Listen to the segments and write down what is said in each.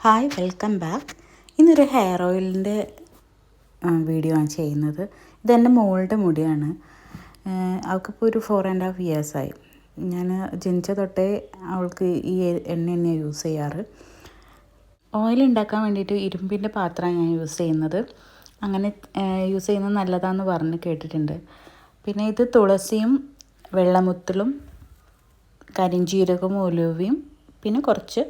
Hi, welcome back. ഇന്നൊരു hair ഓയിലിൻ്റെ video ആണ് ചെയ്യുന്നത്. ഇതെൻ്റെ മോളുടെ മുടിയാണ്. അവൾക്കിപ്പോൾ ഒരു 4.5 ഇയേഴ്സായി. ഞാൻ ജനിച്ച തൊട്ടേ അവൾക്ക് ഈ എണ്ണ തന്നെയാണ് യൂസ് ചെയ്യാറ്. ഓയിൽ ഉണ്ടാക്കാൻ വേണ്ടിയിട്ട് ഇരുമ്പിൻ്റെ പാത്രമാണ് ഞാൻ യൂസ് ചെയ്യുന്നത്. അങ്ങനെ യൂസ് ചെയ്യുന്നത് നല്ലതാണെന്ന് പറഞ്ഞ് കേട്ടിട്ടുണ്ട്. പിന്നെ ഇത് തുളസിയും വെള്ളമുത്തലും കരിഞ്ജീരകവും ഉലുവയും പിന്നെ കുറച്ച്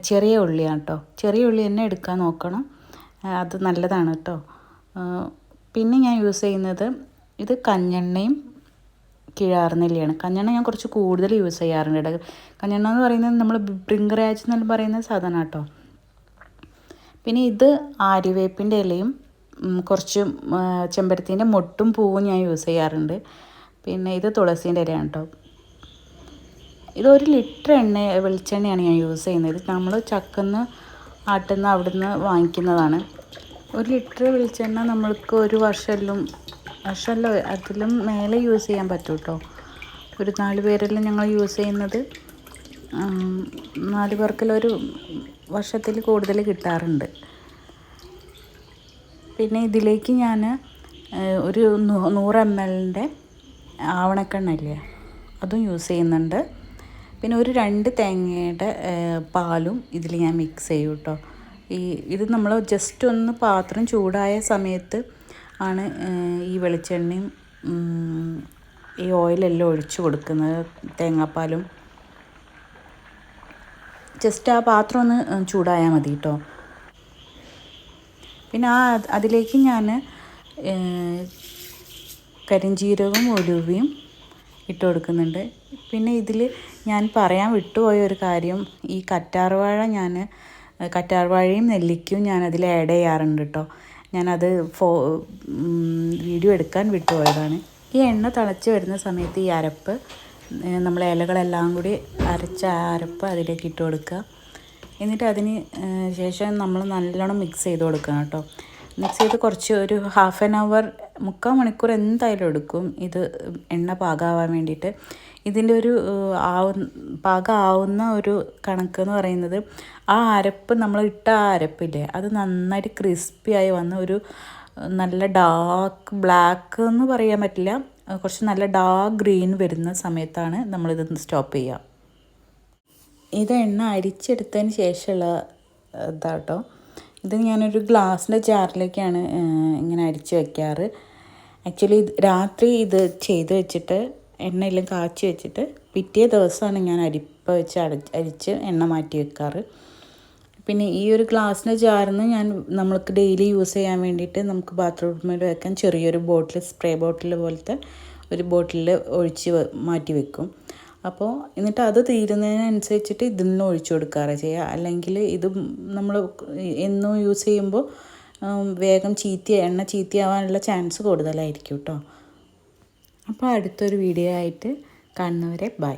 ചെറിയ ഉള്ളിയാണ് കേട്ടോ. ചെറിയ ഉള്ളി തന്നെ എടുക്കാൻ നോക്കണം, അത് നല്ലതാണ് കേട്ടോ. പിന്നെ ഞാൻ യൂസ് ചെയ്യുന്നത് ഇത് കഞ്ഞെണ്ണയും കിഴാർനെല്ലിയാണ്. കഞ്ഞെണ്ണ ഞാൻ കുറച്ച് കൂടുതൽ യൂസ് ചെയ്യാറുണ്ട്. കഞ്ഞെണ്ണ എന്ന് പറയുന്നത് നമ്മൾ ബ്രിങ്കറാജ് എന്ന് പറയുന്ന സാധനം കേട്ടോ. പിന്നെ ഇത് ആര്യവേപ്പിൻ്റെ ഇലയും കുറച്ച് ചെമ്പരത്തീൻ്റെ മൊട്ടും പൂവും ഞാൻ യൂസ് ചെയ്യാറുണ്ട്. പിന്നെ ഇത് തുളസീൻ്റെ ഇലയാണ് കേട്ടോ. ഇത് 1 ലിറ്റർ വെളിച്ചെണ്ണയാണ് ഞാൻ യൂസ് ചെയ്യുന്നത്. നമ്മൾ ചക്കന്ന് ആട്ടുന്ന അവിടുന്ന് വാങ്ങിക്കുന്നതാണ്. 1 ലിറ്റർ വെളിച്ചെണ്ണ നമ്മൾക്ക് ഒരു വർഷമല്ല അതിലും മേലെ യൂസ് ചെയ്യാൻ പറ്റും കേട്ടോ. ഒരു 4 പേരെല്ലാം ഞങ്ങൾ യൂസ് ചെയ്യുന്നത്. 4 പേർക്കെല്ലാം ഒരു വർഷത്തിൽ കൂടുതൽ കിട്ടാറുണ്ട്. പിന്നെ ഇതിലേക്ക് ഞാൻ ഒരു 100 ml ആവണക്കെണ്ണ ഇല്ലേ, അതും യൂസ് ചെയ്യുന്നുണ്ട്. പിന്നെ ഒരു 2 തേങ്ങയുടെ പാലും ഇതിൽ ഞാൻ മിക്സ് ചെയ്യും കേട്ടോ. ഇത് നമ്മൾ ജസ്റ്റ് ഒന്ന് പാത്രം ചൂടായ സമയത്ത് ആണ് ഈ വെളിച്ചെണ്ണയും ഈ ഓയിലെല്ലാം ഒഴിച്ചു കൊടുക്കുന്നത്. തേങ്ങാപ്പാലും ജസ്റ്റ് ആ പാത്രം ഒന്ന് ചൂടായാൽ മതി കേട്ടോ. പിന്നെ അതിലേക്ക് ഞാൻ കരിഞ്ജീരകവും ഉലുവയും ഇട്ട് കൊടുക്കുന്നുണ്ട്. പിന്നെ ഇതിൽ ഞാൻ പറയാൻ വിട്ടുപോയ ഒരു കാര്യം, ഈ കറ്റാർവാഴയും നെല്ലിക്കയും ഞാനതിൽ ആഡ് ചെയ്യാറുണ്ട് കേട്ടോ. ഞാനത് വീഡിയോ എടുക്കാൻ വിട്ടുപോയതാണ്. ഈ എണ്ണ തിളച്ച് വരുന്ന സമയത്ത് ഈ അരപ്പ്, നമ്മൾ ഇലകളെല്ലാം കൂടി അരച്ച അരപ്പ് അതിലേക്ക് ഇട്ട് കൊടുക്കുക. എന്നിട്ട് അതിന് ശേഷം നമ്മൾ നല്ലോണം മിക്സ് ചെയ്ത് കൊടുക്കണം കേട്ടോ. മിക്സ് ചെയ്ത് കുറച്ച് ഒരു 1/2 hour 3/4 മണിക്കൂർ എന്തായാലും എടുക്കും ഇത് എണ്ണ പാകമാവാൻ വേണ്ടിയിട്ട്. ഇതിൻ്റെ ഒരു പാകമാവുന്ന ഒരു കണക്ക് എന്ന് പറയുന്നത്, ആ അരപ്പ് നമ്മൾ ഇട്ട ആ അരപ്പില്ലേ, അത് നന്നായിട്ട് ക്രിസ്പിയായി വന്ന് ഒരു നല്ല ഡാർക്ക് ബ്ലാക്ക് എന്ന് പറയാൻ പറ്റില്ല, കുറച്ച് നല്ല ഡാർക്ക് ഗ്രീൻ വരുന്ന സമയത്താണ് നമ്മളിത് സ്റ്റോപ്പ് ചെയ്യുക. ഇത് എണ്ണ അരിച്ചെടുത്തതിന് ശേഷമുള്ള ഇതാട്ടോ. ഇത് ഞാനൊരു ഗ്ലാസിൻ്റെ ജാറിലേക്കാണ് ഇങ്ങനെ അരിച്ച് വയ്ക്കാറ്. ആക്ച്വലി രാത്രി ഇത് ചെയ്ത് വെച്ചിട്ട് എണ്ണയെല്ലാം കാച്ചി വെച്ചിട്ട് പിറ്റേ ദിവസമാണ് ഞാൻ അരിപ്പ വെച്ച് അരിച്ച് എണ്ണ മാറ്റി വെക്കാറ്. പിന്നെ ഈ ഒരു ഗ്ലാസിൻ്റെ ജാറിൽ നിന്ന് നമ്മൾക്ക് ഡെയിലി യൂസ് ചെയ്യാൻ വേണ്ടിയിട്ട് നമുക്ക് ബാത്റൂമിൽ വെക്കാൻ ചെറിയൊരു ബോട്ടിൽ, സ്പ്രേ ബോട്ടിൽ പോലത്തെ ഒരു ബോട്ടിലിൽ ഒഴിച്ച് മാറ്റി വെക്കും. അപ്പോൾ എന്നിട്ട് അത് തീരുന്നതിനനുസരിച്ചിട്ട് ഇതിൽ നിന്ന് ഒഴിച്ചു കൊടുക്കാറ് ചെയ്യുക. അല്ലെങ്കിൽ ഇത് നമ്മൾ എന്നും യൂസ് ചെയ്യുമ്പോൾ വേഗം എണ്ണ ചീത്തയാവാനുള്ള ചാൻസ് കൂടുതലായിരിക്കും കേട്ടോ. അപ്പോൾ അടുത്തൊരു വീഡിയോ ആയിട്ട് കാണുന്നവരെ ബൈ.